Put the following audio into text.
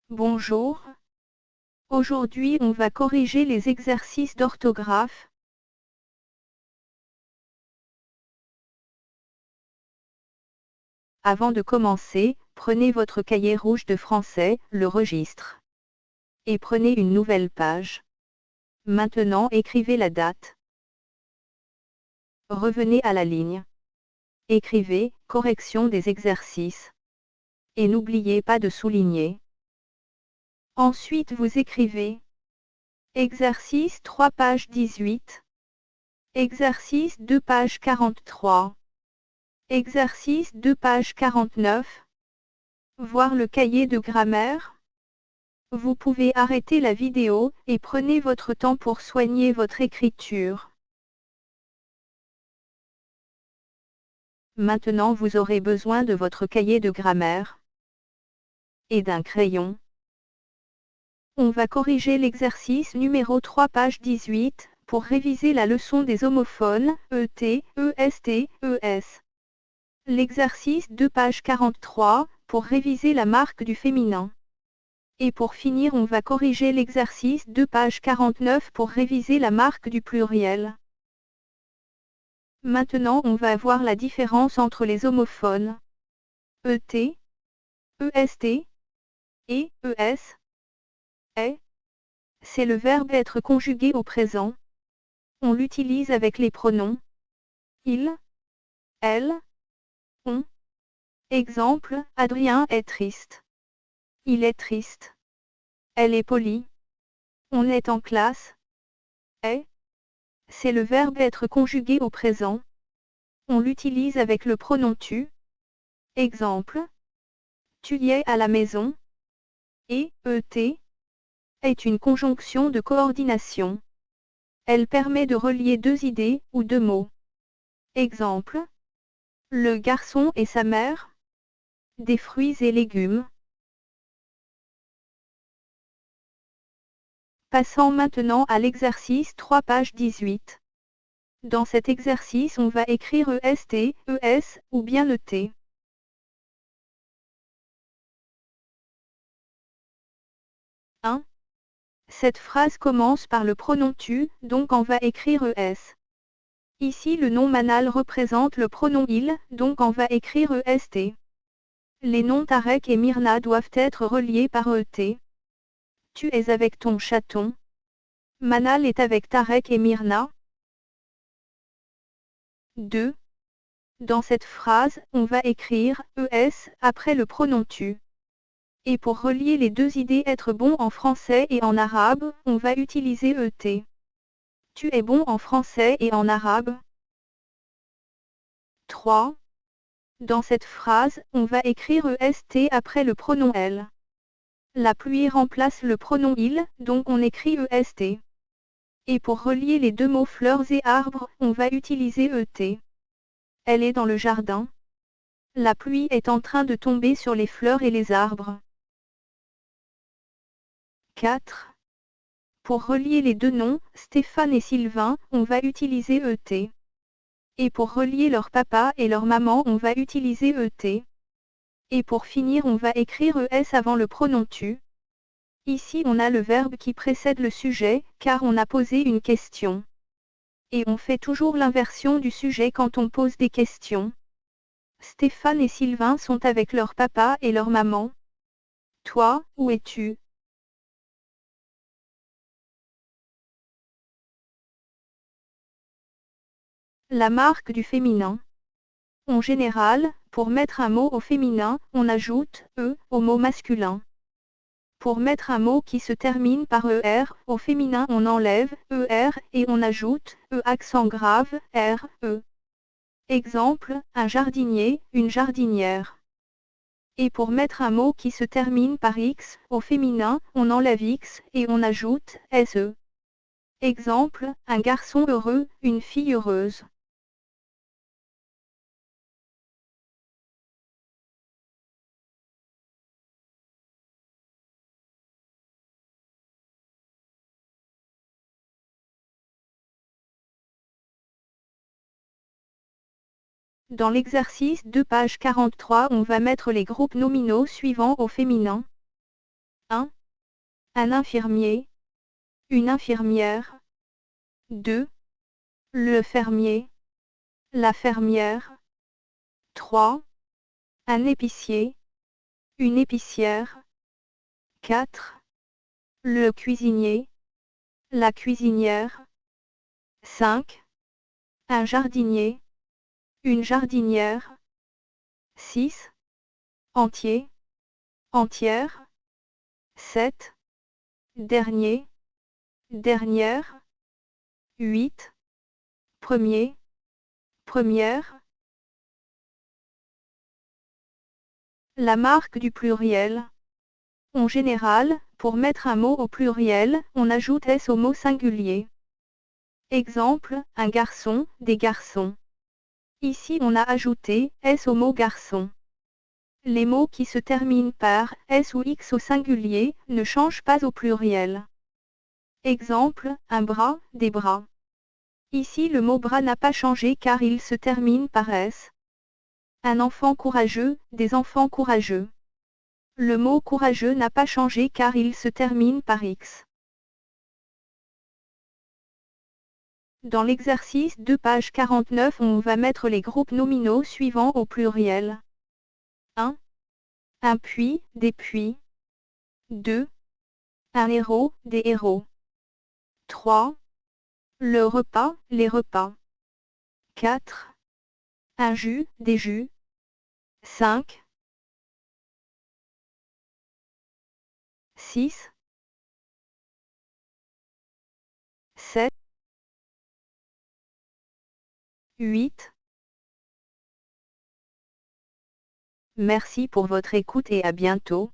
Bonjour. Aujourd'hui on va corriger les exercices d'orthographe. Avant de commencer, prenez votre cahier rouge de français, le registre. Et prenez une nouvelle page. Maintenant écrivez la date. Revenez à la ligne. Écrivez « Correction des exercices ». Et n'oubliez pas de souligner. Ensuite vous écrivez exercice 3 page 18. Exercice 2 page 43. Exercice 2 page 49. Voir le cahier de grammaire. Vous pouvez arrêter la vidéo et prenez votre temps pour soigner votre écriture. Maintenant vous aurez besoin de votre cahier de grammaire et d'un crayon. On va corriger l'exercice numéro 3 page 18, pour réviser la leçon des homophones, ET, EST, ES. L'exercice 2 page 43, pour réviser la marque du féminin. Et pour finir on va corriger l'exercice 2 page 49 pour réviser la marque du pluriel. Maintenant on va voir la différence entre les homophones. ET, EST et ES. Est. C'est le verbe être conjugué au présent. On l'utilise avec les pronoms il, elle, on. Exemple, Adrien est triste. Il est triste. Elle est polie. On est en classe. Est. C'est le verbe être conjugué au présent. On l'utilise avec le pronom tu. Exemple. Tu y es à la maison. Et, ET, est une conjonction de coordination. Elle permet de relier deux idées ou deux mots. Exemple. Le garçon et sa mère. Des fruits et légumes. Passons maintenant à l'exercice 3 page 18. Dans cet exercice on va écrire EST, ES, ou bien ET. Cette phrase commence par le pronom tu, donc on va écrire ES. Ici le nom Manal représente le pronom il, donc on va écrire EST. Les noms Tarek et Myrna doivent être reliés par ET. Tu es avec ton chaton. Manal est avec Tarek et Myrna. 2. Dans cette phrase, on va écrire ES après le pronom tu. Et pour relier les deux idées être bon en français et en arabe, on va utiliser ET. Tu es bon en français et en arabe. 3. Dans cette phrase, on va écrire EST après le pronom elle. La pluie remplace le pronom il, donc on écrit EST. Et pour relier les deux mots fleurs et arbres, on va utiliser ET. Elle est dans le jardin. La pluie est en train de tomber sur les fleurs et les arbres. 4. Pour relier les deux noms, Stéphane et Sylvain, on va utiliser ET. Et pour relier leur papa et leur maman, on va utiliser ET. Et pour finir, on va écrire ES avant le pronom tu. Ici, on a le verbe qui précède le sujet, car on a posé une question. Et on fait toujours l'inversion du sujet quand on pose des questions. Stéphane et Sylvain sont avec leur papa et leur maman. Toi, où es-tu? La marque du féminin. En général, pour mettre un mot au féminin, on ajoute E au mot masculin. Pour mettre un mot qui se termine par ER, au féminin on enlève ER et on ajoute E accent grave, R, E. Exemple, un jardinier, une jardinière. Et pour mettre un mot qui se termine par X, au féminin, on enlève X et on ajoute SE. Exemple, un garçon heureux, une fille heureuse. Dans l'exercice 2 page 43 on va mettre les groupes nominaux suivants au féminin. 1. un infirmier, une infirmière. 2. Le fermier, la fermière. 3. Un épicier, une épicière. 4. Le cuisinier, la cuisinière. 5. Un jardinier, une jardinière. 6. Entier, entière. 7. Dernier, dernière. 8. Premier, première. La marque du pluriel. En général, pour mettre un mot au pluriel, on ajoute S au mot singulier. Exemple, un garçon, des garçons. Ici on a ajouté S au mot garçon. Les mots qui se terminent par S ou X au singulier ne changent pas au pluriel. Exemple, un bras, des bras. Ici le mot bras n'a pas changé car il se termine par S. Un enfant courageux, des enfants courageux. Le mot courageux n'a pas changé car il se termine par X. Dans l'exercice 2 page 49 on va mettre les groupes nominaux suivants au pluriel. 1. Un puits, des puits. 2. Un héros, des héros. 3. Le repas, les repas. 4. Un jus, des jus. 5. 6. 7. 8. Merci pour votre écoute et à bientôt.